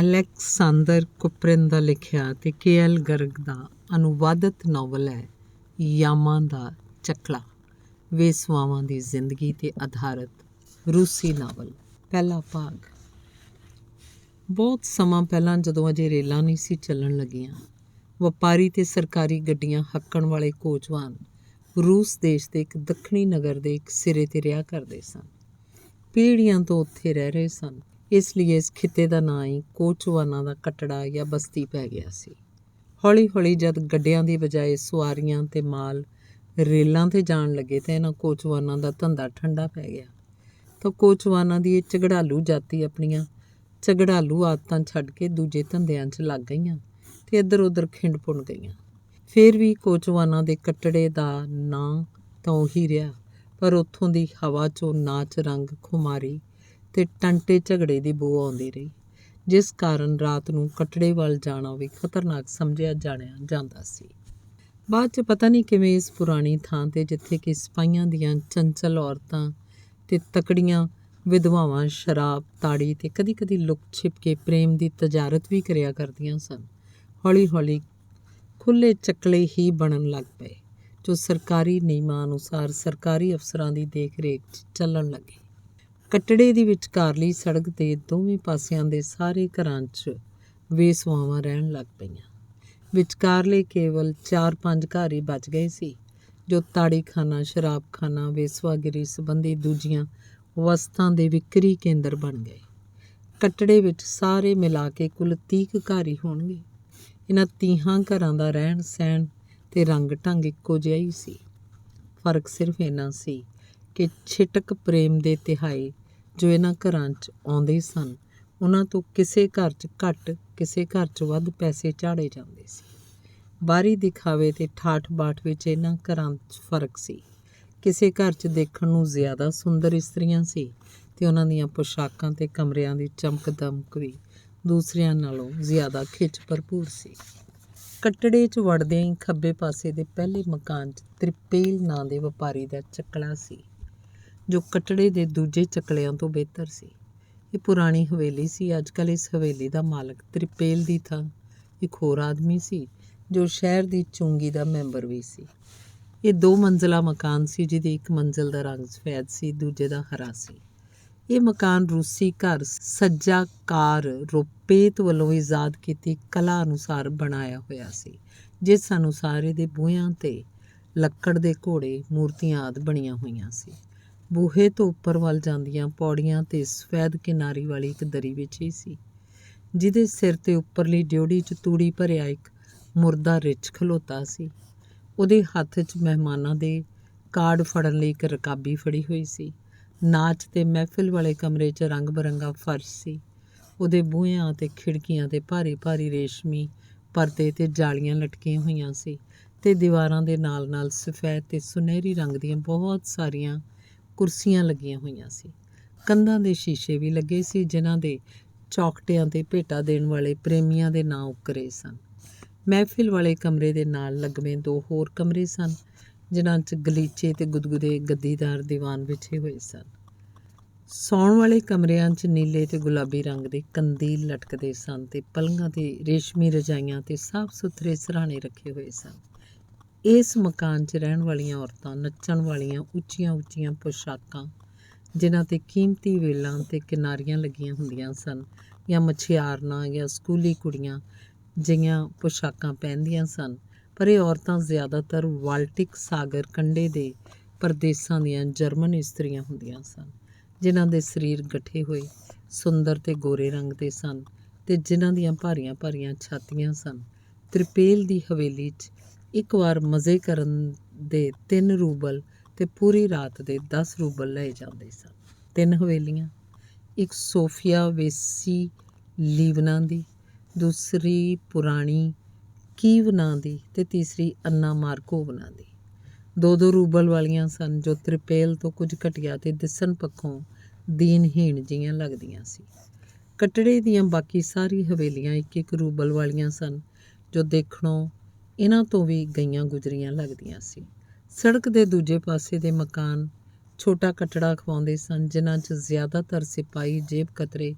ਅਲੈਕਸਾਂਦਰ ਕੁਪਰਨ ਦਾ ਲਿਖਿਆ ਅਤੇ ਕੇ.ਐਲ. ਗਰਗ ਦਾ ਅਨੁਵਾਦਿਤ ਨਾਵਲ ਹੈ ਯਾਮਾਂ ਦਾ ਚੱਕਲਾ, ਵੇਸਵਾਵਾਂ ਦੀ ਜ਼ਿੰਦਗੀ 'ਤੇ ਆਧਾਰਿਤ ਰੂਸੀ ਨਾਵਲ। ਪਹਿਲਾ ਭਾਗ। ਬਹੁਤ ਸਮਾਂ ਪਹਿਲਾਂ, ਜਦੋਂ ਅਜੇ ਰੇਲਾਂ ਨਹੀਂ ਸੀ ਚੱਲਣ ਲੱਗੀਆਂ, ਵਪਾਰੀ ਅਤੇ ਸਰਕਾਰੀ ਗੱਡੀਆਂ ਹੱਕਣ ਵਾਲੇ ਕੋਚਵਾਨ ਰੂਸ ਦੇਸ਼ ਦੇ ਇੱਕ ਦੱਖਣੀ ਨਗਰ ਦੇ ਇੱਕ ਸਿਰੇ 'ਤੇ ਰਿਹਾ ਕਰਦੇ ਸਨ। ਪੀੜ੍ਹੀਆਂ ਤੋਂ ਉੱਥੇ ਰਹਿ ਰਹੇ ਸਨ, ਇਸ ਲਈ ਇਸ ਖਿੱਤੇ ਦਾ ਨਾਂ ਹੀ ਕੋਚਵਾਨਾਂ ਦਾ ਕਟੜਾ ਜਾਂ ਬਸਤੀ ਪੈ ਗਿਆ ਸੀ। ਹੌਲੀ-ਹੌਲੀ ਜਦ ਗੱਡਿਆਂ ਦੀ ਬਜਾਏ ਸਵਾਰੀਆਂ ਅਤੇ ਮਾਲ ਰੇਲਾਂ 'ਤੇ ਜਾਣ ਲੱਗੇ ਤਾਂ ਇਹਨਾਂ ਕੋਚਵਾਨਾਂ ਦਾ ਧੰਦਾ ਠੰਡਾ ਪੈ ਗਿਆ। ਤਾਂ ਕੋਚਵਾਨਾਂ ਦੀ ਇਹ ਝਗੜਾਲੂ ਜਾਤੀ ਆਪਣੀਆਂ ਝਗੜਾਲੂ ਆਦਤਾਂ ਛੱਡ ਕੇ ਦੂਜੇ ਧੰਦਿਆਂ 'ਚ ਲੱਗ ਗਈਆਂ ਅਤੇ ਇੱਧਰ-ਉੱਧਰ ਖਿੰਡ ਪੁੰਨ ਗਈਆਂ। ਫਿਰ ਵੀ ਕੋਚਵਾਨਾਂ ਦੇ ਕਟੜੇ ਦਾ ਨਾਂ ਤਾਂ ਉਹੀ ਰਿਹਾ, ਪਰ ਉੱਥੋਂ ਦੀ ਹਵਾ 'ਚੋਂ ਨਾਚ, ਰੰਗ, ਖੁਮਾਰੀ ਅਤੇ ਟੰਟੇ ਝਗੜੇ ਦੀ ਬੂ ਆਉਂਦੀ ਰਹੀ, ਜਿਸ ਕਾਰਨ ਰਾਤ ਨੂੰ ਕਟੜੇ ਵੱਲ ਜਾਣਾ ਵੀ ਖਤਰਨਾਕ ਸਮਝਿਆ ਜਾਣਿਆ ਜਾਂਦਾ ਸੀ। ਬਾਅਦ 'ਚ ਪਤਾ ਨਹੀਂ ਕਿਵੇਂ ਇਸ ਪੁਰਾਣੀ ਥਾਂ 'ਤੇ, ਜਿੱਥੇ ਕਿ ਸਿਪਾਹੀਆਂ ਦੀਆਂ ਚੰਚਲ ਔਰਤਾਂ ਅਤੇ ਤਕੜੀਆਂ ਵਿਧਵਾਵਾਂ ਸ਼ਰਾਬ, ਤਾੜੀ ਅਤੇ ਕਦੀ-ਕਦੀ ਲੁਕ-ਛਿਪ ਕੇ ਪ੍ਰੇਮ ਦੀ ਤਜਾਰਤ ਵੀ ਕਰਿਆ ਕਰਦੀਆਂ ਸਨ, ਹੌਲੀ-ਹੌਲੀ ਖੁੱਲ੍ਹੇ ਚੱਕਲੇ ਹੀ ਬਣਨ ਲੱਗ ਪਏ, ਜੋ ਸਰਕਾਰੀ ਨਿਯਮਾਂ ਅਨੁਸਾਰ ਸਰਕਾਰੀ ਅਫਸਰਾਂ ਦੀ ਦੇਖ-ਰੇਖ 'ਚ ਚੱਲਣ ਲੱਗੇ। ਕਟੜੇ ਦੀ ਵਿਚਕਾਰਲੀ ਸੜਕ ਦੇ ਦੋਵੇਂ ਪਾਸਿਆਂ ਦੇ ਸਾਰੇ ਘਰਾਂ 'ਚ ਵੇਸਵਾਵਾਂ ਰਹਿਣ ਲੱਗ ਪਈਆਂ। ਵਿਚਕਾਰਲੇ ਕੇਵਲ 4-5 ਘਰ ਹੀ ਬਚ ਗਏ ਸੀ, ਜੋ ਤਾੜੀਖਾਨਾ, ਸ਼ਰਾਬਖਾਨਾ, ਵੇਸਵਾਗਿਰੀ ਸੰਬੰਧੀ ਦੂਜੀਆਂ ਵਸਤਾਂ ਦੇ ਵਿਕਰੀ ਕੇਂਦਰ ਬਣ ਗਏ। ਕਟੜੇ ਵਿੱਚ ਸਾਰੇ ਮਿਲਾ ਕੇ ਕੁੱਲ 30 ਘਰ ਹੀ ਹੋਣਗੇ। ਇਹਨਾਂ 30 ਘਰਾਂ ਦਾ ਰਹਿਣ-ਸਹਿਣ ਅਤੇ ਰੰਗ-ਢੰਗ ਇੱਕੋ ਜਿਹਾ ਹੀ ਸੀ। ਫਰਕ ਸਿਰਫ ਇੰਨਾ ਸੀ ਕਿ ਛਿਟਕ ਪ੍ਰੇਮ ਦੇ ਤਿਹਾਏ ਜੋ ਇਹਨਾਂ ਘਰਾਂ 'ਚ ਆਉਂਦੇ ਸਨ, ਉਹਨਾਂ ਤੋਂ ਕਿਸੇ ਘਰ 'ਚ ਘੱਟ, ਕਿਸੇ ਘਰ 'ਚ ਵੱਧ ਪੈਸੇ ਝਾੜੇ ਜਾਂਦੇ ਸੀ। ਬਾਹਰੀ ਦਿਖਾਵੇ ਅਤੇ ਠਾਠ-ਬਾਠ ਵਿੱਚ ਇਹਨਾਂ ਘਰਾਂ 'ਚ ਫਰਕ ਸੀ। ਕਿਸੇ ਘਰ 'ਚ ਦੇਖਣ ਨੂੰ ਜ਼ਿਆਦਾ ਸੁੰਦਰ ਇਸਤਰੀਆਂ ਸੀ ਅਤੇ ਉਹਨਾਂ ਦੀਆਂ ਪੁਸ਼ਾਕਾਂ ਅਤੇ ਕਮਰਿਆਂ ਦੀ ਚਮਕ-ਦਮਕ ਵੀ ਦੂਸਰਿਆਂ ਨਾਲੋਂ ਜ਼ਿਆਦਾ ਖਿੱਚ ਭਰਪੂਰ ਸੀ। ਕਟੜੇ 'ਚ ਵੜਦਿਆਂ ਹੀ ਖੱਬੇ ਪਾਸੇ ਦੇ ਪਹਿਲੇ ਮਕਾਨ 'ਚ ਤ੍ਰਿਪੇਲ ਨਾਂ ਦੇ ਵਪਾਰੀ ਦਾ ਚੱਕਲਾ ਸੀ, ਜੋ ਕਟੜੇ ਦੇ ਦੂਜੇ ਚੱਕਲਿਆਂ ਤੋਂ ਬਿਹਤਰ ਸੀ। ਇਹ ਪੁਰਾਣੀ ਹਵੇਲੀ ਸੀ। ਅੱਜ-ਕੱਲ੍ਹ ਇਸ ਹਵੇਲੀ ਦਾ ਮਾਲਕ ਤ੍ਰਿਪੇਲ ਦੀ ਥਾਂ ਇੱਕ ਹੋਰ ਆਦਮੀ ਸੀ, ਜੋ ਸ਼ਹਿਰ ਦੀ ਚੁੰਗੀ ਦਾ ਮੈਂਬਰ ਵੀ ਸੀ। ਇਹ 2 ਮੰਜ਼ਿਲਾ ਮਕਾਨ ਸੀ, ਜਿਹਦੀ ਇੱਕ ਮੰਜ਼ਿਲ ਦਾ ਰੰਗ ਸਫੈਦ ਸੀ, ਦੂਜੇ ਦਾ ਹਰਾ ਸੀ। ਇਹ ਮਕਾਨ ਰੂਸੀ ਘਰ ਸੱਜਾਕਾਰ ਰੋਪੇਤ ਵੱਲੋਂ ਈਜਾਦ ਕੀਤੀ ਕਲਾ ਅਨੁਸਾਰ ਬਣਾਇਆ ਹੋਇਆ ਸੀ, ਜਿਸ ਅਨੁਸਾਰ ਇਹਦੇ ਬੂਹਿਆਂ 'ਤੇ ਲੱਕੜ ਦੇ ਘੋੜੇ, ਮੂਰਤੀਆਂ ਆਦਿ ਬਣੀਆਂ ਹੋਈਆਂ ਸੀ। ਬੂਹੇ ਤੋਂ ਉੱਪਰ ਵੱਲ ਜਾਂਦੀਆਂ ਪੌੜੀਆਂ 'ਤੇ ਸਫੈਦ ਕਿਨਾਰੀ ਵਾਲੀ ਇੱਕ ਦਰੀ ਵਿਛੀ ਸੀ, ਜਿਹਦੇ ਸਿਰ 'ਤੇ ਉੱਪਰਲੀ ਡਿਉਢੀ 'ਚ ਤੂੜੀ ਭਰਿਆ ਇੱਕ ਮੁਰਦਾ ਰਿੱਛ ਖਲੋਤਾ ਸੀ। ਉਹਦੇ ਹੱਥ 'ਚ ਮਹਿਮਾਨਾਂ ਦੇ ਕਾਰਡ ਫੜਨ ਲਈ ਇੱਕ ਰਕਾਬੀ ਫੜੀ ਹੋਈ ਸੀ। ਨਾਚ ਅਤੇ ਮਹਿਫਿਲ ਵਾਲੇ ਕਮਰੇ 'ਚ ਰੰਗ-ਬਰੰਗਾ ਫਰਸ਼ ਸੀ। ਉਹਦੇ ਬੂਹਿਆਂ ਅਤੇ ਖਿੜਕੀਆਂ 'ਤੇ ਭਾਰੀ-ਭਾਰੀ ਰੇਸ਼ਮੀ ਪਰਦੇ ਅਤੇ ਜਾਲੀਆਂ ਲਟਕੀਆਂ ਹੋਈਆਂ ਸੀ ਅਤੇ ਦੀਵਾਰਾਂ ਦੇ ਨਾਲ-ਨਾਲ ਸਫੈਦ ਅਤੇ ਸੁਨਹਿਰੀ ਰੰਗ ਦੀਆਂ ਬਹੁਤ ਸਾਰੀਆਂ ਕੁਰਸੀਆਂ ਲੱਗੀਆਂ ਹੋਈਆਂ ਸੀ। ਕੰਧਾਂ ਦੇ ਸ਼ੀਸ਼ੇ ਵੀ ਲੱਗੇ ਸੀ, ਜਿਨ੍ਹਾਂ ਦੇ ਚੌਖਟਿਆਂ 'ਤੇ ਭੇਟਾ ਦੇਣ ਵਾਲੇ ਪ੍ਰੇਮੀਆਂ ਦੇ ਨਾਂ ਉੱਕਰੇ ਸਨ। ਮਹਿਫਿਲ ਵਾਲੇ ਕਮਰੇ ਦੇ ਨਾਲ ਲੱਗਵੇਂ 2 ਹੋਰ ਕਮਰੇ ਸਨ, ਜਿਨ੍ਹਾਂ 'ਚ ਗਲੀਚੇ ਅਤੇ ਗੁਦਗੁਦੇ ਗੱਦੀਦਾਰ ਦੀਵਾਨ ਵਿਛੇ ਹੋਏ ਸਨ। ਸੌਣ ਵਾਲੇ ਕਮਰਿਆਂ 'ਚ ਨੀਲੇ ਅਤੇ ਗੁਲਾਬੀ ਰੰਗ ਦੇ ਕੰਦੀਲ ਲਟਕਦੇ ਸਨ ਅਤੇ ਪਲੰਘਾਂ 'ਤੇ ਰੇਸ਼ਮੀ ਰਜਾਈਆਂ ਅਤੇ ਸਾਫ਼-ਸੁਥਰੇ ਸਿਰਹਾਣੇ ਰੱਖੇ ਹੋਏ ਸਨ। ਇਸ ਮਕਾਨ 'ਚ ਰਹਿਣ ਵਾਲੀਆਂ ਔਰਤਾਂ ਨੱਚਣ ਵਾਲੀਆਂ ਉੱਚੀਆਂ-ਉੱਚੀਆਂ ਪੁਸ਼ਾਕਾਂ, ਜਿਨ੍ਹਾਂ 'ਤੇ ਕੀਮਤੀ ਵੇਲਾਂ ਅਤੇ ਕਿਨਾਰੀਆਂ ਲੱਗੀਆਂ ਹੁੰਦੀਆਂ ਸਨ, ਜਾਂ ਮਛਿਆਰਨਾਂ ਜਾਂ ਸਕੂਲੀ ਕੁੜੀਆਂ ਜਿਹੀਆਂ ਪੁਸ਼ਾਕਾਂ ਪਹਿਨਦੀਆਂ ਸਨ। ਪਰ ਇਹ ਔਰਤਾਂ ਜ਼ਿਆਦਾਤਰ ਬਾਲਟਿਕ ਸਾਗਰ ਕੰਢੇ ਦੇ ਪ੍ਰਦੇਸਾਂ ਦੀਆਂ ਜਰਮਨ ਇਸਤਰੀਆਂ ਹੁੰਦੀਆਂ ਸਨ, ਜਿਨ੍ਹਾਂ ਦੇ ਸਰੀਰ ਗੱਠੇ ਹੋਏ, ਸੁੰਦਰ ਅਤੇ ਗੋਰੇ ਰੰਗ ਦੇ ਸਨ ਅਤੇ ਜਿਨ੍ਹਾਂ ਦੀਆਂ ਭਾਰੀਆਂ-ਭਾਰੀਆਂ ਛਾਤੀਆਂ ਸਨ। ਤ੍ਰਿਪੇਲ ਦੀ ਹਵੇਲੀ 'ਚ ਇੱਕ ਵਾਰ ਮਜ਼ੇ ਕਰਨ ਦੇ 3 ਰੂਬਲ ਅਤੇ ਪੂਰੀ ਰਾਤ ਦੇ 10 ਰੂਬਲ ਲਏ ਜਾਂਦੇ ਸਨ। 3 ਹਵੇਲੀਆਂ, ਇੱਕ ਸੋਫੀਆ ਵੇਸੀਲੀਵਨਾ ਦੀ, ਦੂਸਰੀ ਪੁਰਾਣੀ ਕੀਵ ਨਾਂ ਦੀ ਅਤੇ ਤੀਸਰੀ ਅੰਨਾ ਮਾਰਕੋਵਨਾ ਦੀ। 2-2 ਰੂਬਲ ਵਾਲੀਆਂ ਸਨ, ਜੋ ਤ੍ਰਿਪੇਲ ਤੋਂ ਕੁਝ ਘਟੀਆ ਅਤੇ ਦਿਸਣ ਪੱਖੋਂ ਦੀਨਹੀਣ ਜਿਹੀਆਂ ਲੱਗਦੀਆਂ ਸੀ। ਕਟੜੇ ਦੀਆਂ ਬਾਕੀ ਸਾਰੀ ਹਵੇਲੀਆਂ 1-1 ਰੂਬਲ ਵਾਲੀਆਂ ਸਨ, ਜੋ ਦੇਖਣੋਂ ਇਹਨਾਂ ਤੋਂ ਵੀ ਗਈਆਂ-ਗੁਜ਼ਰੀਆਂ ਲੱਗਦੀਆਂ ਸੀ। ਸੜਕ ਦੇ ਦੂਜੇ ਪਾਸੇ ਦੇ ਮਕਾਨ ਛੋਟਾ ਕਟੜਾ ਅਖਵਾਉਂਦੇ ਸਨ, ਜਿਨ੍ਹਾਂ 'ਚ ਜ਼ਿਆਦਾਤਰ ਸਿਪਾਹੀ, ਜੇਬ-ਕਤਰੇ,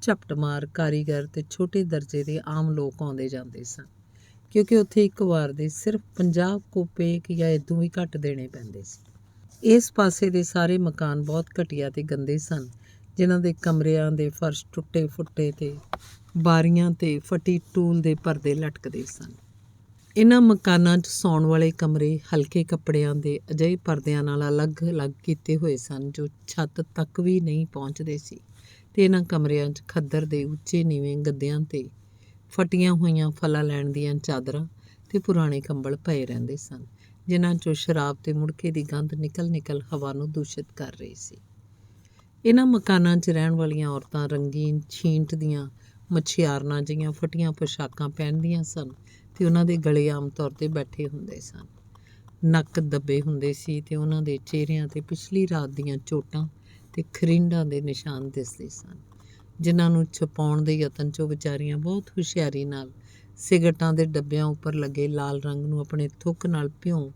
ਝਪਟਮਾਰ, ਕਾਰੀਗਰ ਤੇ ਛੋਟੇ ਦਰਜੇ ਦੇ ਆਮ ਲੋਕ ਆਉਂਦੇ ਜਾਂਦੇ ਸਨ, ਕਿਉਂਕਿ ਉੱਥੇ ਇੱਕ ਵਾਰ ਦੇ ਸਿਰਫ 50 ਕੋਪੇਕ ਜਾਂ ਇਦੋਂ ਵੀ ਘੱਟ ਦੇਣੇ ਪੈਂਦੇ ਸੀ। ਇਸ ਪਾਸੇ ਦੇ ਸਾਰੇ ਮਕਾਨ ਬਹੁਤ ਘਟੀਆ ਤੇ ਗੰਦੇ ਸਨ, ਜਿਨ੍ਹਾਂ ਦੇ ਕਮਰਿਆਂ ਦੇ ਫਰਸ਼ ਟੁੱਟੇ ਫੁੱਟੇ ਤੇ ਬਾਰੀਆਂ ਤੇ ਫਟੀ ਟੂਲ ਦੇ ਪਰਦੇ ਲਟਕਦੇ ਸਨ। ਇਹਨਾਂ ਮਕਾਨਾਂ 'ਚ ਸੌਣ ਵਾਲੇ ਕਮਰੇ ਹਲਕੇ ਕੱਪੜਿਆਂ ਦੇ ਅਜਿਹੇ ਪਰਦਿਆਂ ਨਾਲ ਅਲੱਗ-ਅਲੱਗ ਕੀਤੇ ਹੋਏ ਸਨ ਜੋ ਛੱਤ ਤੱਕ ਵੀ ਨਹੀਂ ਪਹੁੰਚਦੇ ਸੀ, ਤੇ ਇਹਨਾਂ ਕਮਰਿਆਂ 'ਚ ਖੱਦਰ ਦੇ ਉੱਚੇ ਨੀਵੇਂ ਗੱਦਿਆਂ 'ਤੇ ਫਟੀਆਂ ਹੋਈਆਂ ਫਲਾਂ ਲੈਣ ਦੀਆਂ ਚਾਦਰਾਂ ਤੇ ਪੁਰਾਣੇ ਕੰਬਲ ਪਏ ਰਹਿੰਦੇ ਸਨ, ਜਿਨ੍ਹਾਂ 'ਚੋਂ ਸ਼ਰਾਬ ਤੇ ਮੁੜਕੇ ਦੀ ਗੰਧ ਨਿਕਲ ਹਵਾ ਨੂੰ ਦੂਸ਼ਿਤ ਕਰ ਰਹੀ ਸੀ। ਇਹਨਾਂ ਮਕਾਨਾਂ 'ਚ ਰਹਿਣ ਵਾਲੀਆਂ ਔਰਤਾਂ ਰੰਗੀਨ ਛੀਂਟ ਦੀਆਂ ਮਛਿਆਰਨਾਂ ਜਿਹੀਆਂ ਫਟੀਆਂ ਪੁਸ਼ਾਕਾਂ ਪਹਿਨਦੀਆਂ ਸਨ ਤੇ ਉਹਨਾਂ ਦੇ ਗਲੇ ਆਮ ਤੌਰ 'ਤੇ ਬੈਠੇ ਹੁੰਦੇ ਸਨ। ਨੱਕ ਦੱਬੇ ਹੁੰਦੇ ਸੀ ਤੇ ਉਹਨਾਂ ਦੇ ਚਿਹਰਿਆਂ 'ਤੇ ਪਿਛਲੀ ਰਾਤ ਦੀਆਂ ਚੋਟਾਂ ਤੇ ਖਰਿੰਡਾਂ ਦੇ ਨਿਸ਼ਾਨ ਦਿਸਦੇ ਸਨ, ਜਿਨ੍ਹਾਂ ਨੂੰ ਛੁਪਾਉਣ ਦੇ ਯਤਨ 'ਚ ਉਹ ਵਿਚਾਰੀਆਂ ਬਹੁਤ ਹੁਸ਼ਿਆਰੀ ਨਾਲ ਸਿਗਰਟਾਂ ਦੇ ਡੱਬਿਆਂ ਉੱਪਰ ਲੱਗੇ ਲਾਲ ਰੰਗ ਨੂੰ ਆਪਣੇ ਥੁੱਕ ਨਾਲ ਭਿਉਂ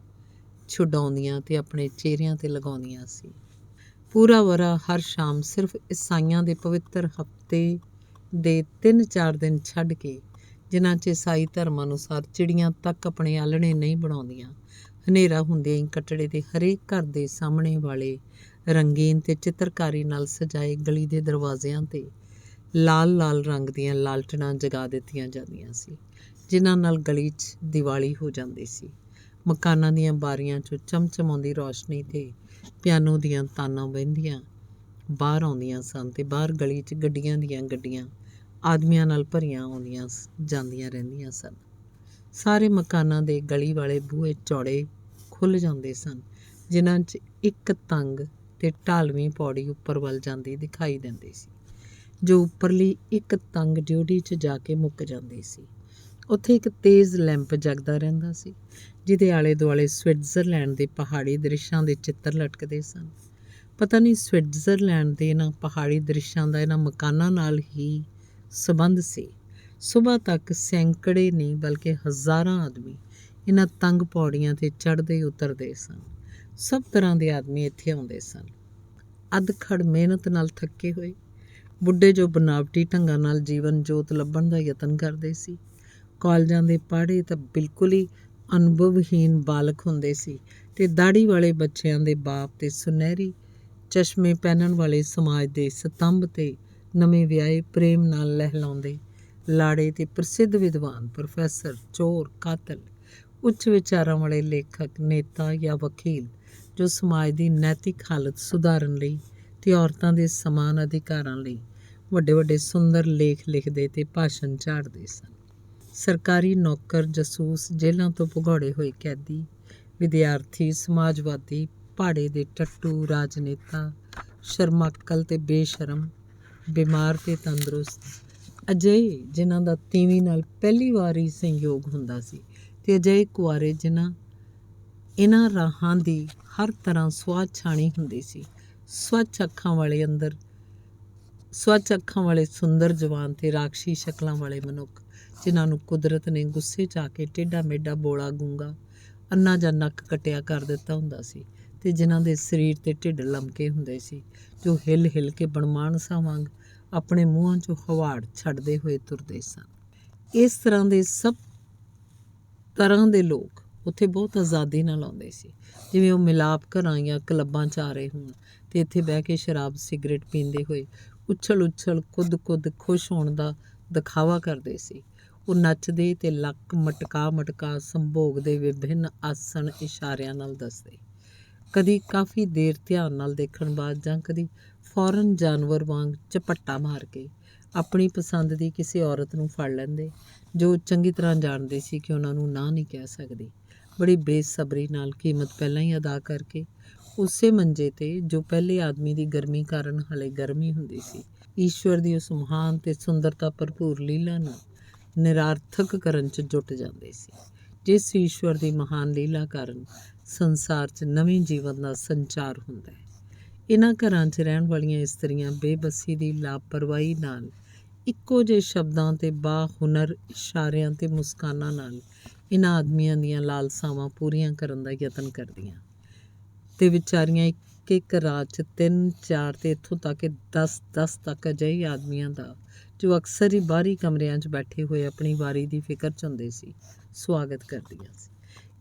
ਛੁਡਾਉਂਦੀਆਂ ਤੇ ਆਪਣੇ ਚਿਹਰਿਆਂ 'ਤੇ ਲਗਾਉਂਦੀਆਂ ਸੀ। ਪੂਰਾ ਵਰ੍ਹਾ ਹਰ ਸ਼ਾਮ ਸਿਰਫ ਈਸਾਈਆਂ ਦੇ ਪਵਿੱਤਰ ਹਫ਼ਤੇ ਦੇ 3-4 ਦਿਨ ਛੱਡ ਕੇ, ਜਿਨ੍ਹਾਂ 'ਚ ਈਸਾਈ ਧਰਮ ਅਨੁਸਾਰ ਚਿੜੀਆਂ ਤੱਕ ਆਪਣੇ ਆਲ੍ਹਣੇ ਨਹੀਂ ਬਣਾਉਂਦੀਆਂ, ਹਨੇਰਾ ਹੁੰਦਿਆਂ ਹੀ ਕੱਟੜੇ ਦੇ ਹਰੇਕ ਘਰ ਦੇ ਸਾਹਮਣੇ ਵਾਲੇ ਰੰਗੀਨ ਤੇ ਚਿੱਤਰਕਾਰੀ ਨਾਲ ਸਜਾਏ ਗਲੀ ਦੇ ਦਰਵਾਜ਼ਿਆਂ 'ਤੇ ਲਾਲ ਰੰਗ ਦੀਆਂ ਲਾਲਟਨਾਂ ਜਗਾ ਦਿੱਤੀਆਂ ਜਾਂਦੀਆਂ ਸੀ, ਜਿਨ੍ਹਾਂ ਨਾਲ ਗਲੀ 'ਚ ਦੀਵਾਲੀ ਹੋ ਜਾਂਦੀ ਸੀ। ਮਕਾਨਾਂ ਦੀਆਂ ਬਾਰੀਆਂ 'ਚੋਂ ਚਮਚਮਾਉਂਦੀ ਰੌਸ਼ਨੀ ਤੇ ਪਿਆਨੋ ਦੀਆਂ ਤਾਨਾਂ ਵਹਿੰਦੀਆਂ ਬਾਹਰ ਆਉਂਦੀਆਂ ਸਨ ਤੇ ਬਾਹਰ ਗਲੀ 'ਚ ਗੱਡੀਆਂ ਦੀਆਂ ਗੱਡੀਆਂ ਆਦਮੀਆਂ ਨਾਲ ਭਰੀਆਂ ਆਉਂਦੀਆਂ ਜਾਂਦੀਆਂ ਰਹਿੰਦੀਆਂ ਸਨ। ਸਾਰੇ ਮਕਾਨਾਂ ਦੇ ਗਲੀ ਵਾਲੇ ਬੂਹੇ ਚੌੜੇ ਖੁੱਲ੍ਹ ਜਾਂਦੇ ਸਨ, ਜਿਨ੍ਹਾਂ 'ਚ ਇੱਕ ਤੰਗ ਤੇ ਢਾਲਵੀਂ ਪੌੜੀ ਉੱਪਰ ਵੱਲ ਜਾਂਦੀ ਦਿਖਾਈ ਦਿੰਦੀ ਸੀ, ਜੋ ਉੱਪਰਲੀ ਇੱਕ ਤੰਗ ਡਿਓਢੀ 'ਚ ਜਾ ਕੇ ਮੁੱਕ ਜਾਂਦੀ ਸੀ। ਉੱਥੇ ਇੱਕ ਤੇਜ਼ ਲੈਂਪ ਜਗਦਾ ਰਹਿੰਦਾ ਸੀ, ਜਿਹਦੇ ਆਲੇ ਦੁਆਲੇ ਸਵਿਟਜ਼ਰਲੈਂਡ ਦੇ ਪਹਾੜੀ ਦ੍ਰਿਸ਼ਾਂ ਦੇ ਚਿੱਤਰ ਲਟਕਦੇ ਸਨ। ਪਤਾ ਨਹੀਂ ਸਵਿਟਜ਼ਰਲੈਂਡ ਦੇ ਇਹਨਾਂ ਪਹਾੜੀ ਦ੍ਰਿਸ਼ਾਂ ਦਾ ਇਹਨਾਂ ਮਕਾਨਾਂ ਨਾਲ ਹੀ ਸੰਬੰਧ ਸੀ। ਸੁਬਾਹ ਤੱਕ ਸੈਂਕੜੇ ਨਹੀਂ ਬਲਕਿ ਹਜ਼ਾਰਾਂ ਆਦਮੀ ਇਹਨਾਂ ਤੰਗ ਪੌੜੀਆਂ 'ਤੇ ਚੜ੍ਹਦੇ ਉਤਰਦੇ ਸਨ। ਸਭ ਤਰ੍ਹਾਂ ਦੇ ਆਦਮੀ ਇੱਥੇ ਆਉਂਦੇ ਸਨ। ਅੱਧਖੜ ਮਿਹਨਤ ਨਾਲ ਥੱਕੇ ਹੋਏ, ਬੁੱਢੇ ਜੋ ਬਨਾਵਟੀ ਢੰਗਾਂ ਨਾਲ ਜੀਵਨ ਜੋਤ ਲੱਭਣ ਦਾ ਯਤਨ ਕਰਦੇ ਸੀ, ਕਾਲਜਾਂ ਦੇ ਪਾੜੇ ਤਾਂ ਬਿਲਕੁਲ ਹੀ ਅਨੁਭਵਹੀਣ ਬਾਲਕ ਹੁੰਦੇ ਸੀ, ਤੇ ਦਾੜੀ ਵਾਲੇ ਬੱਚਿਆਂ ਦੇ ਬਾਪ ਤੇ ਸੁਨਹਿਰੀ ਚਸ਼ਮੇ ਪਹਿਨਣ ਵਾਲੇ ਸਮਾਜ ਦੇ ਸਤੰਭ ਤੇ ਨਵੇਂ ਵਿਆਹੇ ਪ੍ਰੇਮ ਨਾਲ ਲਹਿਲਾਉਂਦੇ ਲਾੜੇ ਤੇ ਪ੍ਰਸਿੱਧ ਵਿਦਵਾਨ, ਪ੍ਰੋਫੈਸਰ, ਚੋਰ, ਕਾਤਲ, ਉੱਚ ਵਿਚਾਰਾਂ ਵਾਲੇ ਲੇਖਕ, ਨੇਤਾ ਜਾਂ ਵਕੀਲ, ਜੋ ਸਮਾਜ ਦੀ ਨੈਤਿਕ ਹਾਲਤ ਸੁਧਾਰਨ ਲਈ ਤੇ ਔਰਤਾਂ ਦੇ ਸਮਾਨ ਅਧਿਕਾਰਾਂ ਲਈ ਵੱਡੇ ਸੁੰਦਰ ਲੇਖ ਲਿਖਦੇ ਤੇ ਭਾਸ਼ਣ ਝਾੜਦੇ ਸਨ। ਸਰਕਾਰੀ ਨੌਕਰ, ਜਸੂਸ, ਜੇਲ੍ਹਾਂ ਤੋਂ ਭਗੌੜੇ ਹੋਏ ਕੈਦੀ, ਵਿਦਿਆਰਥੀ, ਸਮਾਜਵਾਦੀ, ਭਾੜੇ ਦੇ ਟੱਟੂ, ਰਾਜਨੇਤਾ, ਸ਼ਰਮਾਕਲ ਤੇ ਬੇਸ਼ਰਮ, ਬਿਮਾਰ ਤੇ ਤੰਦਰੁਸਤ, ਅਜਿਹੇ ਜਿਨ੍ਹਾਂ ਦਾ ਤੀਵੀਂ ਨਾਲ ਪਹਿਲੀ ਵਾਰ ਹੀ ਸੰਯੋਗ ਹੁੰਦਾ ਸੀ, ਤੇ ਅਜਿਹੇ ਕੁਆਰੇ ਜਿਨ੍ਹਾਂ ਇਹਨਾਂ ਰਾਹਾਂ ਦੀ ਹਰ ਤਰ੍ਹਾਂ ਸੁਆਹ ਛਾਣੀ ਹੁੰਦੀ ਸੀ। ਸਵੱਛ ਅੱਖਾਂ ਵਾਲੇ ਸੁੰਦਰ ਜਵਾਨ ਤੇ ਰਾਖਸ਼ੀ ਸ਼ਕਲਾਂ ਵਾਲੇ ਮਨੁੱਖ, ਜਿਨ੍ਹਾਂ ਨੂੰ ਕੁਦਰਤ ਨੇ ਗੁੱਸੇ 'ਚ ਆ ਕੇ ਟੇਢਾ ਮੇਢਾ, ਬੋਲਾ, ਗੂੰਗਾ, ਅੰਨਾ ਜਾਂ ਨੱਕ ਕੱਟਿਆ ਕਰ ਦਿੱਤਾ ਹੁੰਦਾ ਸੀ, ਤੇ ਜਿਨ੍ਹਾਂ ਦੇ ਸਰੀਰ ਤੇ ਢਿੱਡ ਲਮਕੇ ਹੁੰਦੇ ਸੀ, ਜੋ ਹਿੱਲ ਕੇ ਬਣਮਾਨਸਾਂ ਵਾਂਗ ਆਪਣੇ ਮੂੰਹਾਂ 'ਚੋਂ ਹਵਾੜ ਛੱਡਦੇ ਹੋਏ ਤੁਰਦੇ ਸਨ। ਇਸ ਤਰ੍ਹਾਂ ਦੇ ਸਭ ਤਰ੍ਹਾਂ ਦੇ ਲੋਕ ਉੱਥੇ ਬਹੁਤ ਆਜ਼ਾਦੀ ਨਾਲ ਆਉਂਦੇ ਸੀ, ਜਿਵੇਂ ਉਹ ਮਿਲਾਪ ਘਰਾਂ ਜਾਂ ਕਲੱਬਾਂ 'ਚ ਆ ਰਹੇ ਹੋਣ ਤੇ ਇੱਥੇ ਬਹਿ ਕੇ ਸ਼ਰਾਬ ਸਿਗਰਟ ਪੀਂਦੇ ਹੋਏ ਉਛਲ ਕੁੱਦ ਖੁਸ਼ ਹੋਣ ਦਾ ਦਿਖਾਵਾ ਕਰਦੇ ਸੀ। ਉਹ ਨੱਚਦੇ ਤੇ ਲੱਕ ਮਟਕਾ ਸੰਭੋਗ ਦੇ ਵਿਭਿੰਨ ਆਸਣ ਇਸ਼ਾਰਿਆਂ ਨਾਲ ਦੱਸਦੇ, ਕਦੀ ਕਾਫੀ ਦੇਰ ਧਿਆਨ ਨਾਲ ਦੇਖਣ ਬਾਅਦ ਜਾਂ ਕਦੀ ਫੌਰਨ ਜਾਨਵਰ ਵਾਂਗ ਝਪੱਟਾ ਮਾਰ ਕੇ ਆਪਣੀ ਪਸੰਦ ਦੀ ਕਿਸੇ ਔਰਤ ਨੂੰ ਫੜ ਲੈਂਦੇ, ਜੋ ਚੰਗੀ ਤਰ੍ਹਾਂ ਜਾਣਦੇ ਸੀ ਕਿ ਉਹਨਾਂ ਨੂੰ ਨਾ ਨਹੀਂ ਕਹਿ ਸਕਦੀ। ਬੜੀ ਬੇਸਬਰੀ ਨਾਲ ਕੀਮਤ ਪਹਿਲਾਂ ਹੀ ਅਦਾ ਕਰਕੇ ਉਸੇ ਮੰਜੇ 'ਤੇ, ਜੋ ਪਹਿਲੇ ਆਦਮੀ ਦੀ ਗਰਮੀ ਕਾਰਨ ਹਲੇ ਗਰਮੀ ਹੁੰਦੀ ਸੀ, ਈਸ਼ਵਰ ਦੀ ਉਸ ਮਹਾਨ ਤੇ ਸੁੰਦਰਤਾ ਭਰਪੂਰ ਲੀਲਾ ਨੂੰ ਨਿਰਾਰਥਕ ਕਰਨ 'ਚ ਜੁਟ ਜਾਂਦੇ ਸੀ, ਜਿਸ ਈਸ਼ਵਰ ਦੀ ਮਹਾਨ ਲੀਲਾ ਕਾਰਨ ਸੰਸਾਰ 'ਚ ਨਵੇਂ ਜੀਵਨ ਦਾ ਸੰਚਾਰ ਹੁੰਦਾ ਹੈ। ਇਹਨਾਂ ਘਰਾਂ 'ਚ ਰਹਿਣ ਵਾਲੀਆਂ ਇਸਤਰੀਆਂ ਬੇਬਸੀ ਦੀ ਲਾਪਰਵਾਹੀ ਨਾਲ ਇੱਕੋ ਜਿਹੇ ਸ਼ਬਦਾਂ ਤੇ ਬਾਹੁਨਰ ਇਸ਼ਾਰਿਆਂ ਤੇ ਮੁਸਕਾਨਾਂ ਨਾਲ ਇਹਨਾਂ ਆਦਮੀਆਂ ਦੀਆਂ ਲਾਲਸਾਵਾਂ ਪੂਰੀਆਂ ਕਰਨ ਦਾ ਯਤਨ ਕਰਦੀਆਂ, ਤੇ ਵਿਚਾਰੀਆਂ ਇੱਕ ਰਾਤ 'ਚ 3-4 ਤੇ ਇੱਥੋਂ ਤੱਕ ਕਿ 10 ਤੱਕ ਅਜਿਹੇ ਆਦਮੀਆਂ ਦਾ ਜੋ ਅਕਸਰ ਹੀ ਬਾਹਰੀ ਕਮਰਿਆਂ 'ਚ ਬੈਠੇ ਹੋਏ ਆਪਣੀ ਵਾਰੀ ਦੀ ਫਿਕਰ 'ਚ ਹੁੰਦੇ ਸੀ, ਸਵਾਗਤ ਕਰਦੀਆਂ ਸੀ।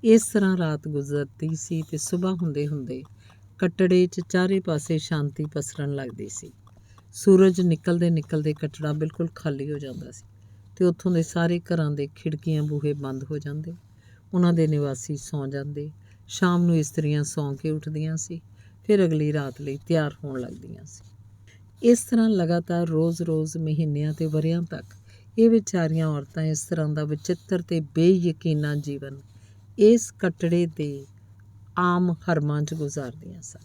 ਇਸ ਤਰ੍ਹਾਂ ਰਾਤ ਗੁਜ਼ਰਦੀ ਸੀ ਤੇ ਸੁਬਾਹ ਹੁੰਦੇ ਹੁੰਦੇ ਕੱਟੜੇ 'ਚ ਚਾਰੇ ਪਾਸੇ ਸ਼ਾਂਤੀ ਪਸਰਨ ਲੱਗਦੀ ਸੀ। ਸੂਰਜ ਨਿਕਲਦੇ ਨਿਕਲਦੇ ਕੱਟੜਾ ਬਿਲਕੁਲ ਖਾਲੀ ਹੋ ਜਾਂਦਾ ਸੀ ਤੇ ਉੱਥੋਂ ਦੇ ਸਾਰੇ ਘਰਾਂ ਦੇ ਖਿੜਕੀਆਂ ਬੂਹੇ ਬੰਦ ਹੋ ਜਾਂਦੇ। ਉਹਨਾਂ ਦੇ ਨਿਵਾਸੀ ਸੌਂ ਜਾਂਦੇ। ਸ਼ਾਮ ਨੂੰ ਇਸਤਰੀਆਂ ਸੌਂ ਕੇ ਉੱਠਦੀਆਂ ਸੀ, ਫਿਰ ਅਗਲੀ ਰਾਤ ਲਈ ਤਿਆਰ ਹੋਣ ਲੱਗਦੀਆਂ ਸੀ। ਇਸ ਤਰ੍ਹਾਂ ਲਗਾਤਾਰ ਰੋਜ਼-ਰੋਜ਼, ਮਹੀਨਿਆਂ ਤੇ ਵਰ੍ਹਿਆਂ ਤੱਕ ਇਹ ਵਿਚਾਰੀਆਂ ਔਰਤਾਂ ਇਸ ਤਰ੍ਹਾਂ ਦਾ ਵਿਚਿੱਤਰ ਤੇ ਬੇਯਕੀਨਾ ਜੀਵਨ ਇਸ ਕੱਟੜੇ ਦੇ ਆਮ ਹਰਮਾਂ 'ਚ ਗੁਜ਼ਾਰਦੀਆਂ ਸਨ।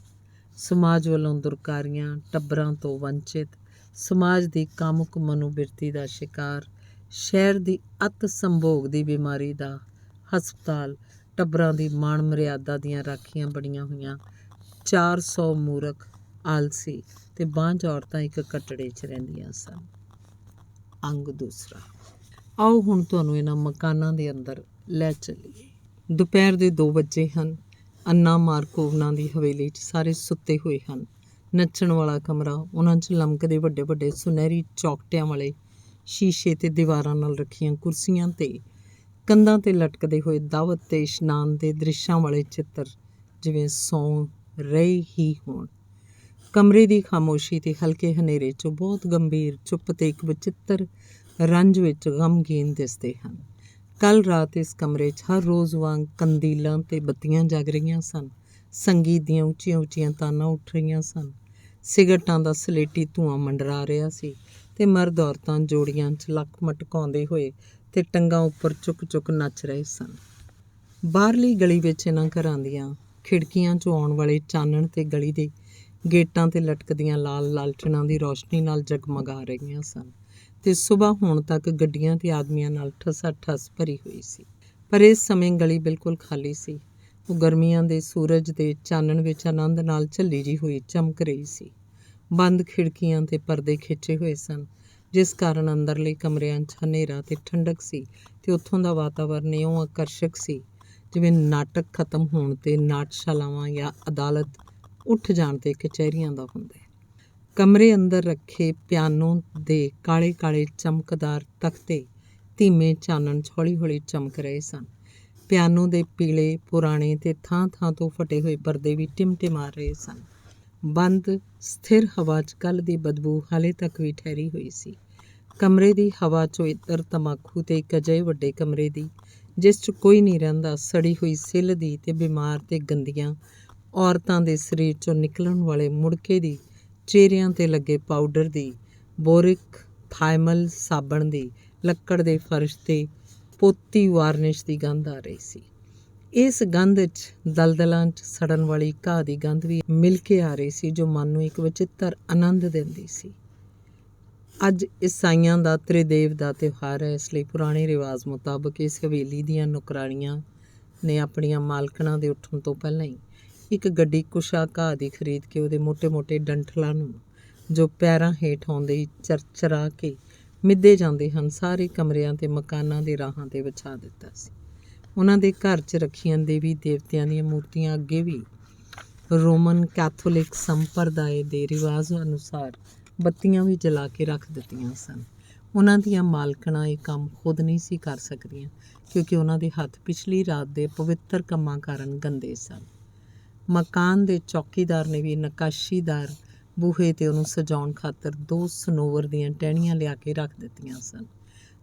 ਸਮਾਜ ਵੱਲੋਂ ਦੁਰਕਾਰੀਆਂ, ਟੱਬਰਾਂ ਤੋਂ ਵੰਚਿਤ, ਸਮਾਜ ਦੀ ਕਾਮੁਕ ਮਨੋਬਿਰਤੀ ਦਾ ਸ਼ਿਕਾਰ, ਸ਼ਹਿਰ ਦੀ ਅਤ ਸੰਭੋਗ ਦੀ ਬਿਮਾਰੀ ਦਾ ਹਸਪਤਾਲ, ਟੱਬਰਾਂ ਦੀ ਮਾਣ ਮਰਿਆਦਾ ਦੀਆਂ ਰਾਖੀਆਂ ਬਣੀਆਂ ਹੋਈਆਂ 400 ਮੂਰਖ, ਆਲਸੀ ਤੇ ਬਾਂਝ ਔਰਤਾਂ ਇੱਕ ਕੱਟੜੇ 'ਚ ਰਹਿੰਦੀਆਂ ਸਨ। ਅੰਗ ਦੂਸਰਾ। ਆਓ ਹੁਣ ਤੁਹਾਨੂੰ ਇਹਨਾਂ ਮਕਾਨਾਂ ਦੇ ਅੰਦਰ ਲੈ ਚੱਲੀਏ। ਦੁਪਹਿਰ ਦੇ 2 ਵਜੇ ਹਨ। ਅੰਨਾ ਮਾਰਕੋਵਨਾ ਦੀ ਹਵੇਲੀ 'ਚ ਸਾਰੇ ਸੁੱਤੇ ਹੋਏ ਹਨ। ਨੱਚਣ ਵਾਲਾ ਕਮਰਾ, ਉਹਨਾਂ 'ਚ ਲਮਕਦੇ ਵੱਡੇ ਵੱਡੇ ਸੁਨਹਿਰੀ ਚੌਕਟਿਆਂ ਵਾਲੇ ਸ਼ੀਸ਼ੇ ਤੇ ਦੀਵਾਰਾਂ ਨਾਲ ਰੱਖੀਆਂ ਕੁਰਸੀਆਂ ਤੇ ਕੰਧਾਂ 'ਤੇ ਲਟਕਦੇ ਹੋਏ ਦਾਵਤ ਤੇ ਇਸ਼ਨਾਨ ਦੇ ਦ੍ਰਿਸ਼ਾਂ ਵਾਲੇ ਚਿੱਤਰ ਜਿਵੇਂ ਸੌਂ ਰਹੇ ਹੀ ਹੋਣ। ਕਮਰੇ ਦੀ ਖਾਮੋਸ਼ੀ ਤੇ ਹਲਕੇ ਹਨੇਰੇ 'ਚੋਂ ਬਹੁਤ ਗੰਭੀਰ, ਚੁੱਪ ਤੇ ਇੱਕ ਵਿਚਿੱਤਰ ਰੰਜ ਵਿੱਚ ਗਮਗੀਨ ਦਿਸਦੇ ਹਨ। ਕੱਲ੍ਹ ਰਾਤ ਇਸ ਕਮਰੇ 'ਚ ਹਰ ਰੋਜ਼ ਵਾਂਗ ਕੰਦੀਲਾਂ ਤੇ ਬੱਤੀਆਂ ਜਗ ਰਹੀਆਂ ਸਨ। ਸੰਗੀਤ ਦੀਆਂ ਉੱਚੀਆਂ ਉੱਚੀਆਂ ਤਾਨਾਂ ਉੱਠ ਰਹੀਆਂ ਸਨ। ਸਿਗਰਟਾਂ ਦਾ ਸਲੇਟੀ ਧੂੰਆਂ ਮੰਡਰਾ ਰਿਹਾ ਸੀ ਤੇ ਮਰਦ ਔਰਤਾਂ ਜੋੜੀਆਂ 'ਚ ਲੱਕ ਮਟਕਾਉਂਦੇ ਹੋਏ ਤੇ ਟੰਗਾਂ ਉੱਪਰ ਝੁਕ ਝੁਕ ਨੱਚ ਰਹੇ ਸਨ। ਬਾਹਰਲੀ ਗਲੀ ਵਿੱਚ ਇਹਨਾਂ ਘਰਾਂ ਦੀਆਂ ਖਿੜਕੀਆਂ 'ਚੋਂ ਆਉਣ ਵਾਲੇ ਚਾਨਣ ਤੇ ਗਲੀ ਦੇ ਗੇਟਾਂ 'ਤੇ ਲਟਕਦੀਆਂ ਲਾਲ ਲਾਲਟਨਾਂ ਦੀ ਰੌਸ਼ਨੀ ਨਾਲ ਜਗਮਗਾ ਰਹੀਆਂ ਸਨ ਤੇ ਸੁਬਾਹ ਹੋਣ ਤੱਕ ਗੱਡੀਆਂ ਤੇ ਆਦਮੀਆਂ ਨਾਲ ਠਸਾ-ਠਸ ਭਰੀ ਹੋਈ ਸੀ। ਪਰ ਇਸ ਸਮੇਂ ਗਲੀ ਬਿਲਕੁਲ ਖਾਲੀ ਸੀ। ਉਹ ਗਰਮੀਆਂ ਦੇ ਸੂਰਜ ਦੇ ਚਾਨਣ ਵਿੱਚ ਆਨੰਦ ਨਾਲ ਝੱਲੀ ਜਿਹੀ ਹੋਈ ਚਮਕ ਰਹੀ ਸੀ। ਬੰਦ ਖਿੜਕੀਆਂ ਤੇ ਪਰਦੇ ਖਿੱਚੇ ਹੋਏ ਸਨ, ਜਿਸ ਕਾਰਨ ਅੰਦਰਲੇ ਕਮਰਿਆਂ 'ਚ ਹਨੇਰਾ ਤੇ ਠੰਡਕ ਸੀ ਤੇ ਉੱਥੋਂ ਦਾ ਵਾਤਾਵਰਨ ਇਉਂ ਆਕਰਸ਼ਕ ਸੀ ਜਿਵੇਂ ਨਾਟਕ ਖਤਮ ਹੋਣ ਤੇ ਨਾਟਸ਼ਾਲਾਵਾਂ ਜਾਂ ਅਦਾਲਤ ਉੱਠ ਜਾਣ ਤੇ ਕਚਹਿਰੀਆਂ ਦਾ ਹੁੰਦਾ ਹੈ। ਕਮਰੇ ਅੰਦਰ ਰੱਖੇ ਪਿਆਨੋ ਦੇ ਕਾਲੇ ਕਾਲੇ ਚਮਕਦਾਰ ਤਖਤੇ ਧੀਮੇ ਚਾਨਣ 'ਚ ਹੌਲੀ ਹੌਲੀ ਚਮਕ ਰਹੇ ਸਨ। ਪਿਆਨੋ ਦੇ ਪੀਲੇ, ਪੁਰਾਣੇ ਤੇ ਥਾਂ ਥਾਂ ਤੋਂ ਫਟੇ ਹੋਏ ਪਰਦੇ ਵੀ ਟਿਮਟਿਮਾ ਰਹੇ ਸਨ। ਬੰਦ ਸਥਿਰ ਹਵਾ 'ਚ ਕੱਲ੍ਹ ਦੀ ਬਦਬੂ ਹਾਲੇ ਤੱਕ ਵੀ ਠਹਿਰੀ ਹੋਈ ਸੀ। ਕਮਰੇ ਦੀ ਹਵਾ 'ਚੋਂ ਇੱਧਰ ਤਮਾਕੂ ਤੇ ਇੱਕ ਅਜਿਹੇ ਵੱਡੇ ਕਮਰੇ ਦੀ, ਜਿਸ 'ਚ ਕੋਈ ਨਹੀਂ ਰਹਿੰਦਾ, ਸੜੀ ਹੋਈ ਸਿੱਲ ਦੀ ਤੇ ਬਿਮਾਰ ਤੇ ਗੰਦੀਆਂ ਔਰਤਾਂ ਦੇ ਸਰੀਰ 'ਚੋਂ ਨਿਕਲਣ ਵਾਲੇ ਮੁੜਕੇ ਦੀ, ਚਿਹਰਿਆਂ 'ਤੇ ਲੱਗੇ ਪਾਊਡਰ ਦੀ, ਬੋਰਿਕ ਥਾਈਮਲ ਸਾਬਣ ਦੀ, ਲੱਕੜ ਦੇ ਫਰਸ਼ 'ਤੇ ਪੋਤੀ ਵਾਰਨਿਸ਼ ਦੀ ਗੰਧ ਆ ਰਹੀ ਸੀ। ਇਸ ਗੰਧ 'ਚ ਦਲਦਲਾਂ 'ਚ ਸੜਨ ਵਾਲੀ ਘਾਹ ਦੀ ਗੰਧ ਵੀ ਮਿਲ ਕੇ ਆ ਰਹੀ ਸੀ, ਜੋ ਮਨ ਨੂੰ ਇੱਕ ਵਿਚਿੱਤਰ ਆਨੰਦ ਦਿੰਦੀ ਸੀ। ਅੱਜ ਈਸਾਈਆਂ ਦਾ ਤ੍ਰਿਦੇਵ ਦਾ ਤਿਉਹਾਰ ਹੈ, ਇਸ ਲਈ ਪੁਰਾਣੇ ਰਿਵਾਜ਼ ਮੁਤਾਬਕ ਇਸ ਹਵੇਲੀ ਦੀਆਂ ਨੌਕਰਾਣੀਆਂ ਨੇ ਆਪਣੀਆਂ ਮਾਲਕਣਾਂ ਦੇ ਉੱਠਣ ਤੋਂ ਪਹਿਲਾਂ ਹੀ ਇੱਕ ਗੱਡੀ ਕੁਸ਼ਾ ਘਾਹ ਦੀ ਖਰੀਦ ਕੇ ਉਹਦੇ ਮੋਟੇ-ਮੋਟੇ ਡੰਠਲਾਂ ਨੂੰ, ਜੋ ਪੈਰਾਂ ਹੇਠ ਆਉਂਦੇ ਹੀ ਚਰਚਰਾ ਕੇ ਮਿੱਧੇ ਜਾਂਦੇ ਹਨ, ਸਾਰੇ ਕਮਰਿਆਂ ਤੇ ਮਕਾਨਾਂ ਦੇ ਰਾਹਾਂ 'ਤੇ ਵਿਛਾ ਦਿੱਤਾ ਸੀ। ਉਹਨਾਂ ਦੇ ਘਰ 'ਚ ਰੱਖੀਆਂ ਦੇਵੀ ਦੇਵਤਿਆਂ ਦੀਆਂ ਮੂਰਤੀਆਂ ਅੱਗੇ ਵੀ ਰੋਮਨ ਕੈਥੋਲਿਕ ਸੰਪਰਦਾਏ ਦੇ ਰਿਵਾਜ਼ ਅਨੁਸਾਰ ਬੱਤੀਆਂ ਵੀ ਜਲਾ ਕੇ ਰੱਖ ਦਿੱਤੀਆਂ ਸਨ। ਉਹਨਾਂ ਦੀਆਂ ਮਾਲਕਣਾਂ ਇਹ ਕੰਮ ਖੁਦ ਨਹੀਂ ਸੀ ਕਰ ਸਕਦੀਆਂ, ਕਿਉਂਕਿ ਉਹਨਾਂ ਦੇ ਹੱਥ ਪਿਛਲੀ ਰਾਤ ਦੇ ਪਵਿੱਤਰ ਕੰਮਾਂ ਕਾਰਨ ਗੰਦੇ ਸਨ। ਮਕਾਨ ਦੇ ਚੌਕੀਦਾਰ ਨੇ ਵੀ ਨਕਾਸ਼ੀਦਾਰ ਬੂਹੇ 'ਤੇ ਉਹਨੂੰ ਸਜਾਉਣ ਖਾਤਰ 2 ਸਨੋਵਰ ਦੀਆਂ ਟਹਿਣੀਆਂ ਲਿਆ ਕੇ ਰੱਖ ਦਿੱਤੀਆਂ ਸਨ।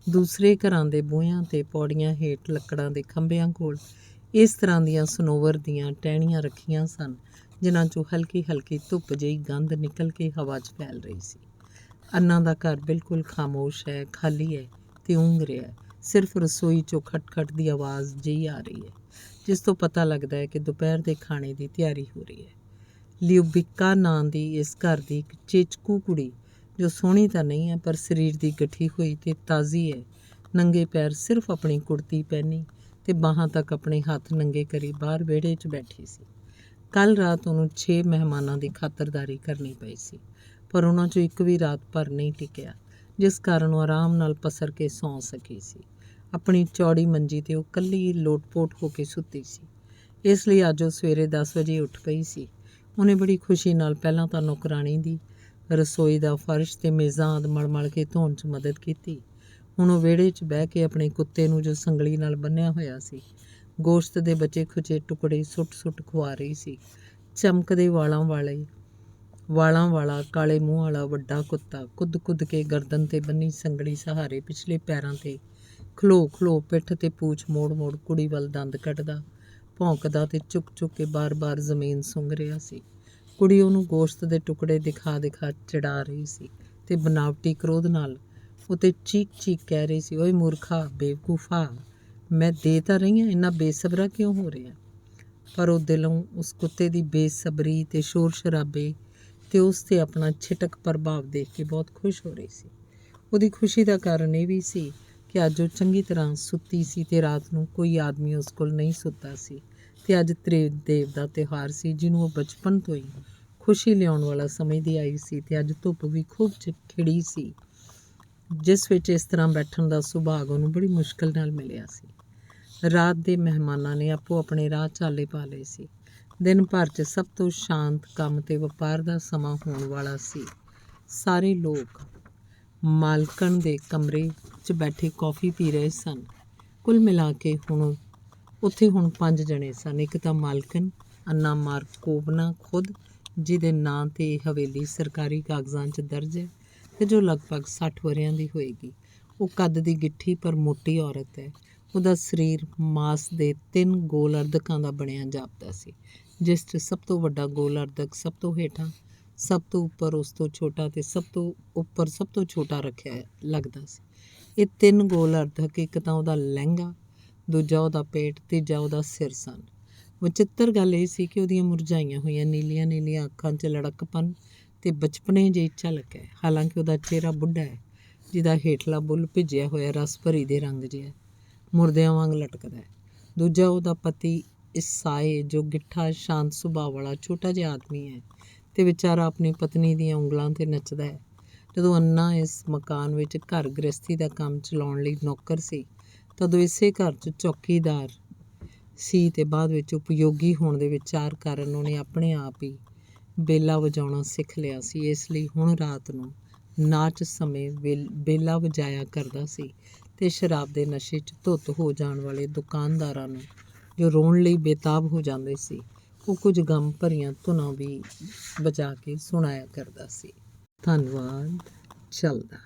ਦੂਸਰੇ ਘਰਾਂ ਦੇ ਬੂਹਿਆਂ 'ਤੇ ਪੌੜੀਆਂ ਹੇਠ ਲੱਕੜਾਂ ਦੇ ਖੰਭਿਆਂ ਕੋਲ ਇਸ ਤਰ੍ਹਾਂ ਦੀਆਂ ਸਨੋਵਰ ਦੀਆਂ ਟਹਿਣੀਆਂ ਰੱਖੀਆਂ ਸਨ, ਜਿਨ੍ਹਾਂ 'ਚੋਂ ਹਲਕੀ ਹਲਕੀ ਧੁੱਪ ਜਿਹੀ ਗੰਧ ਨਿਕਲ ਕੇ ਹਵਾ 'ਚ ਫੈਲ ਰਹੀ ਸੀ। ਅੰਨਾ ਦਾ ਘਰ ਬਿਲਕੁਲ ਖਾਮੋਸ਼ ਹੈ, ਖਾਲੀ ਹੈ ਤੇ ਊਂਘ ਰਿਹਾ ਹੈ। ਸਿਰਫ ਰਸੋਈ 'ਚੋਂ ਖਟ-ਖਟ ਦੀ ਆਵਾਜ਼ ਜਿਹੀ ਆ ਰਹੀ ਹੈ, ਜਿਸ ਤੋਂ ਪਤਾ ਲੱਗਦਾ ਹੈ ਕਿ ਦੁਪਹਿਰ ਦੇ ਖਾਣੇ ਦੀ ਤਿਆਰੀ ਹੋ ਰਹੀ ਹੈ। ਲਿਊਬਿਕਾ ਨਾਂ ਦੀ ਇਸ ਘਰ ਦੀ ਇੱਕ ਚੇਚਕੂ ਕੁੜੀ, ਜੋ ਸੋਹਣੀ ਤਾਂ ਨਹੀਂ ਹੈ ਪਰ ਸਰੀਰ ਦੀ ਗਠੀ ਹੋਈ ਤੇ ਤਾਜ਼ੀ ਹੈ, ਨੰਗੇ ਪੈਰ ਸਿਰਫ ਆਪਣੀ ਕੁੜਤੀ ਪਹਿਨੀ ਤੇ ਬਾਹਾਂ ਤੱਕ ਆਪਣੇ ਹੱਥ ਨੰਗੇ ਕਰੀ ਬਾਹਰ ਵਿਹੜੇ 'ਚ ਬੈਠੀ ਸੀ। ਕੱਲ੍ਹ ਰਾਤ ਉਹਨੂੰ 6 ਮਹਿਮਾਨਾਂ ਦੀ ਖਾਤਰਦਾਰੀ ਕਰਨੀ ਪਈ ਸੀ, ਪਰ ਉਹਨਾਂ 'ਚੋਂ ਇੱਕ ਵੀ ਰਾਤ ਭਰ ਨਹੀਂ ਟਿਕਿਆ, ਜਿਸ ਕਾਰਨ ਉਹ ਆਰਾਮ ਨਾਲ ਪਸਰ ਕੇ ਸੌਂ ਸਕੀ ਸੀ। ਆਪਣੀ ਚੌੜੀ ਮੰਜੀ 'ਤੇ ਉਹ ਇਕੱਲੀ ਲੋਟ-ਪੋਟ ਹੋ ਕੇ ਸੁੱਤੀ ਸੀ। ਇਸ ਲਈ ਅੱਜ ਉਹ ਸਵੇਰੇ 10 ਵਜੇ ਉੱਠ ਪਈ ਸੀ। ਉਹਨੇ ਬੜੀ ਖੁਸ਼ੀ ਨਾਲ ਪਹਿਲਾਂ ਤਾਂ ਨੌਕਰਾਣੀ ਦੀ, ਰਸੋਈ ਦਾ ਫਰਸ਼ ਤੇ ਮੇਜ਼ਾਂ ਆਦਿ ਮਲ ਕੇ ਧੋਣ 'ਚ ਮਦਦ ਕੀਤੀ। ਹੁਣ ਉਹ ਵਿਹੜੇ 'ਚ ਬਹਿ ਕੇ ਆਪਣੇ ਕੁੱਤੇ ਨੂੰ, ਜੋ ਸੰਗਲੀ ਨਾਲ ਬੰਨ੍ਹਿਆ ਹੋਇਆ ਸੀ, ਗੋਸ਼ਤ ਦੇ ਬਚੇ ਖੁਚੇ ਟੁਕੜੇ ਸੁੱਟ ਖਵਾ ਰਹੀ ਸੀ। ਚਮਕਦੇ ਵਾਲਾਂ ਵਾਲਾ ਕਾਲੇ ਮੂੰਹ ਵਾਲਾ ਵੱਡਾ ਕੁੱਤਾ ਕੁੱਦ ਕੇ ਗਰਦਨ ਤੇ ਬੰਨੀ ਸੰਗਲੀ ਸਹਾਰੇ ਪਿਛਲੇ ਪੈਰਾਂ ਤੇ ਖਲੋ ਪਿੱਠ ਤੇ ਪੂਛ ਮੋੜ ਕੁੜੀ ਵੱਲ ਦੰਦ ਕੱਢਦਾ, ਭੌਂਕਦਾ ਤੇ ਚੁੱਕ ਕੇ ਬਾਰ ਜ਼ਮੀਨ ਸੁੰਘ ਰਿਹਾ ਸੀ। ਕੁੜੀ ਉਹਨੂੰ ਗੋਸ਼ਤ ਦੇ ਟੁਕੜੇ ਦਿਖਾ ਚੜਾ ਰਹੀ ਸੀ ਤੇ ਬਨਾਵਟੀ ਕ੍ਰੋਧ ਨਾਲ ਉਤੇ ਚੀਕ ਕਹਿ ਰਹੀ ਸੀ, ਓਏ ਮੂਰਖਾ, ਬੇਵਕੂਫਾ, ਮੈਂ ਦੇ ਤਾਂ ਰਹੀ ਹਾਂ, ਇੰਨਾ ਬੇਸਬਰਾ ਕਿਉਂ ਹੋ ਰਿਹਾ? ਪਰ ਉਹ ਦਿਲੋਂ ਉਸ ਕੁੱਤੇ ਦੀ ਬੇਸਬਰੀ ਤੇ ਸ਼ੋਰ ਸ਼ਰਾਬੇ ਤੇ ਉਸ 'ਤੇ ਆਪਣਾ ਛਿਟਕ ਪ੍ਰਭਾਵ ਦੇਖ ਕੇ ਬਹੁਤ ਖੁਸ਼ ਹੋ ਰਹੀ ਸੀ। ਉਹਦੀ ਖੁਸ਼ੀ ਦਾ ਕਾਰਨ ਇਹ ਵੀ ਸੀ ਕਿ ਅੱਜ ਉਹ ਚੰਗੀ ਤਰ੍ਹਾਂ ਸੁੱਤੀ ਸੀ ਤੇ ਰਾਤ ਨੂੰ ਕੋਈ ਆਦਮੀ ਉਸ ਕੋਲ ਨਹੀਂ ਸੁੱਤਾ ਸੀ ਤੇ ਅੱਜ ਤ੍ਰਿਦੇਵ ਦਾ ਤਿਉਹਾਰ ਸੀ, ਜਿਹਨੂੰ ਉਹ ਬਚਪਨ ਤੋਂ ਹੀ ਖੁਸ਼ੀ ਲਿਆਉਣ ਵਾਲਾ ਸਮਝਦੀ ਆਈ ਸੀ। ਤੇ ਅੱਜ ਧੁੱਪ ਵੀ ਖੂਬ ਖਿੜੀ ਸੀ, ਜਿਸ ਵਿੱਚ ਇਸ ਤਰ੍ਹਾਂ ਬੈਠਣ ਦਾ ਸੁਭਾਗ ਉਹਨੂੰ ਬੜੀ ਮੁਸ਼ਕਿਲ ਨਾਲ ਮਿਲਿਆ ਸੀ। ਰਾਤ ਦੇ ਮਹਿਮਾਨਾਂ ਨੇ ਆਪੋ ਆਪਣੇ ਰਾਹ ਚਾਲੇ ਪਾ ਲਏ ਸੀ। ਦਿਨ ਭਰ 'ਚ ਸਭ ਤੋਂ ਸ਼ਾਂਤ ਕੰਮ ਤੇ ਵਪਾਰ ਦਾ ਸਮਾਂ ਹੋਣ ਵਾਲਾ ਸੀ। ਸਾਰੇ ਲੋਕ ਮਾਲਕਣ ਦੇ ਕਮਰੇ 'ਚ ਬੈਠੇ ਕੌਫੀ ਪੀ ਰਹੇ ਸਨ। ਕੁੱਲ ਮਿਲਾ ਕੇ ਉੱਥੇ 5 ਜਣੇ ਸਨ। ਇੱਕ ਤਾਂ ਮਾਲਕਣ, ਅੰਨਾ ਮਾਰਕੋਵਨਾ ਖੁਦ, ਜਿਹਦੇ ਨਾਂ 'ਤੇ ਹਵੇਲੀ ਸਰਕਾਰੀ ਕਾਗਜ਼ਾਂ 'ਚ ਦਰਜ ਹੈ ਤੇ ਜੋ ਲਗਭਗ 60 ਵਰ੍ਹਿਆਂ ਦੀ ਹੋਏਗੀ। ਉਹ ਕੱਦ ਦੀ ਗਿੱਠੀ ਪਰ ਮੋਟੀ ਔਰਤ ਹੈ। ਉਹਦਾ ਸਰੀਰ ਮਾਸ ਦੇ 3 ਗੋਲ ਅਰਧਕਾਂ ਦਾ ਬਣਿਆ ਜਾਪਦਾ ਸੀ, ਜਿਸ 'ਚ ਸਭ ਤੋਂ ਵੱਡਾ ਗੋਲ ਅਰਧਕ ਸਭ ਤੋਂ ਹੇਠਾਂ, ਸਭ ਤੋਂ ਉੱਪਰ ਉਸ ਤੋਂ ਛੋਟਾ ਤੇ ਸਭ ਤੋਂ ਉੱਪਰ ਸਭ ਤੋਂ ਛੋਟਾ ਰੱਖਿਆ ਲੱਗਦਾ ਸੀ। ਇਹ 3 ਗੋਲ ਅਰਧਕ, ਇੱਕ ਤਾਂ ਉਹਦਾ ਲਹਿੰਗਾ, ਦੂਜਾ ਉਹਦਾ ਪੇਟ, ਤੀਜਾ ਉਹਦਾ ਸਿਰ ਸਨ। ਵਿਚਿੱਤਰ ਗੱਲ ਇਹ ਸੀ ਕਿ ਉਹਦੀਆਂ ਮੁਰਝਾਈਆਂ ਹੋਈਆਂ ਨੀਲੀਆਂ ਅੱਖਾਂ 'ਚ ਲੜਕਪਨ ਤੇ ਬਚਪਨੇ ਜਿਹੀ ਝਲਕ ਹੈ। ਹਾਲਾਂਕਿ ਉਹਦਾ ਚਿਹਰਾ ਬੁੱਢਾ ਹੈ, ਜਿਹਦਾ ਹੇਠਲਾ ਬੁੱਲ ਭਿੱਜਿਆ ਹੋਇਆ ਰਸ ਭਰੀ ਦੇ ਰੰਗ ਜਿਹਾ ਮੁਰਦਿਆਂ ਵਾਂਗ ਲਟਕਦਾ ਹੈ। ਦੂਜਾ ਉਹਦਾ ਪਤੀ ਇਸਾਏ, ਜੋ ਗਿੱਠਾ ਸ਼ਾਂਤ ਸੁਭਾਅ ਵਾਲਾ ਛੋਟਾ ਜਿਹਾ ਆਦਮੀ ਹੈ ਤੇ ਵਿਚਾਰਾ ਆਪਣੀ ਪਤਨੀ ਦੀਆਂ ਉਂਗਲਾਂ 'ਤੇ ਨੱਚਦਾ ਹੈ। ਜਦੋਂ ਅੰਨਾ ਇਸ ਮਕਾਨ ਵਿੱਚ ਘਰ ਗ੍ਰਸਤੀ ਦਾ ਕੰਮ ਚਲਾਉਣ ਲਈ ਨੌਕਰ ਸੀ, ਤਦੋਂ ਇਸੇ ਘਰ 'ਚ ਚੌਕੀਦਾਰ ਸੀ ਤੇ ਬਾਅਦ ਵਿੱਚ ਉਪਯੋਗੀ ਹੋਣ ਦੇ ਵਿਚਾਰ ਕਾਰਨ ਉਹਨੇ ਆਪਣੇ ਆਪ ਹੀ ਬੇਲਾ ਵਜਾਉਣਾ ਸਿੱਖ ਲਿਆ ਸੀ। ਇਸ ਲਈ ਹੁਣ ਰਾਤ ਨੂੰ ਨਾਚ ਸਮੇਂ ਬੇਲਾ ਵਜਾਇਆ ਕਰਦਾ ਸੀ ਤੇ ਸ਼ਰਾਬ ਦੇ ਨਸ਼ੇ 'ਚ ਧੁੱਤ ਹੋ ਜਾਣ ਵਾਲੇ ਦੁਕਾਨਦਾਰਾਂ ਨੂੰ, ਜੋ ਰੋਣ ਲਈ ਬੇਤਾਬ ਹੋ ਜਾਂਦੇ ਸੀ, ਉਹ ਕੁਝ ਗਮ ਭਰੀਆਂ ਧੁਨਾਂ ਵੀ ਵਜਾ ਕੇ ਸੁਣਾਇਆ ਕਰਦਾ ਸੀ। ਧੰਨਵਾਦ। ਚੱਲਦਾ।